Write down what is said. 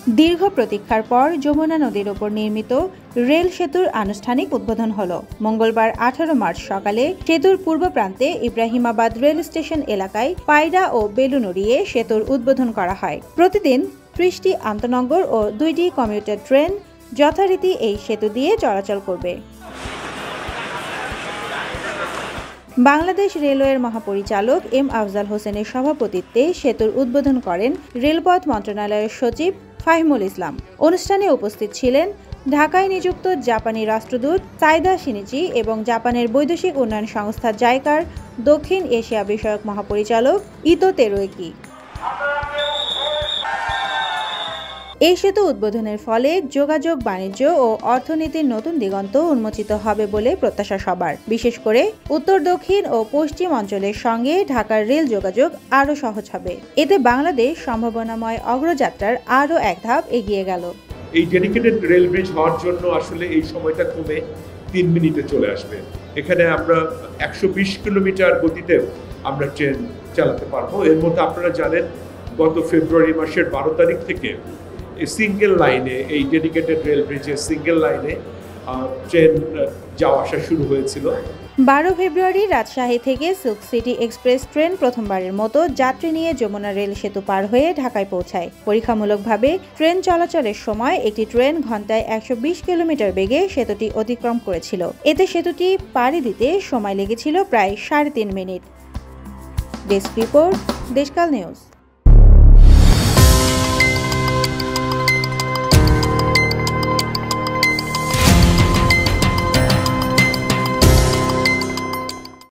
দীর্ঘ প্রতীক্ষার পর যমুনা নদীর ওপর নির্মিত রেল সেতুর আনুষ্ঠানিক উদ্বোধন হলো। মঙ্গলবার 18 মার্চ সকালে সেতুর পূর্ব প্রান্তে ইব্রাহিমাবাদ রেল স্টেশন এলাকায় পায়রা ও বেলুন উড়িয়ে সেতুর উদ্বোধন করা হয়। প্রতিদিন 30টি আন্তনগর ও 2টি কমিউটার ট্রেন যথারীতি এই সেতু দিয়ে চলাচল করবে। বাংলাদেশ রেলওয়ের মহাপরিচালক এম আফজাল হোসেনের সভাপতিত্বে সেতুর উদ্বোধন করেন রেলপথ মন্ত্রণালয়ের সচিব ফাহিমুল ইসলাম। অনুষ্ঠানে উপস্থিত ছিলেন ঢাকায় নিযুক্ত জাপানি রাষ্ট্রদূত সাইদা শিনিচি এবং জাপানের বৈদেশিক উন্নয়ন সংস্থা জাইকার দক্ষিণ এশিয়া বিষয়ক মহাপরিচালক ইতো তেরুকি। এই সেতু উদ্বোধনের ফলে যোগাযোগ, বাণিজ্য ও অর্থনীতির নতুন দিগন্ত উন্মোচিত হবে বলে প্রত্যাশা সবার। বিশেষ করে উত্তর, দক্ষিণ ও পশ্চিম অঞ্চলের সঙ্গে ঢাকার রেল যোগাযোগ আরও সহজ হবে। এতে বাংলাদেশ সম্ভাবনাময় অগ্রযাত্রার আরও এক ধাপ এগিয়ে গেল। এই ডেডিকেটেড রেল ব্রিজ হওয়ার জন্য আসলে এই সময়টা কমে 3 মিনিটে চলে আসবে। এখানে আমরা 120 কিলোমিটার গতিতে আমরা ট্রেন চালাতে পারবো। এর মধ্যে আপনারা জানেন গত ফেব্রুয়ারি মাসের 12 তারিখ থেকে সিঙ্গেল লাইনে, এই ডেডিকেটেড রেল ব্রিজের সিঙ্গেল লাইনে ট্রেন যাওয়া আসা শুরু হয়েছিল। 12 ফেব্রুয়ারি রাজশাহী থেকে সিল্ক সিটি এক্সপ্রেস ট্রেন প্রথমবারের মতো যাত্রী নিয়ে যমুনা রেল সেতু পার হয়ে ঢাকায় পৌঁছায়। পরীক্ষামূলকভাবে ট্রেন চলাচলের সময় একটি ট্রেন ঘন্টায় 120 কিলোমিটার বেগে সেতুটি অতিক্রম করেছিল। এতে সেতুটি পাড়ি দিতে সময় লেগেছিল প্রায় 3.5 মিনিট। Desk report, Deshkal news.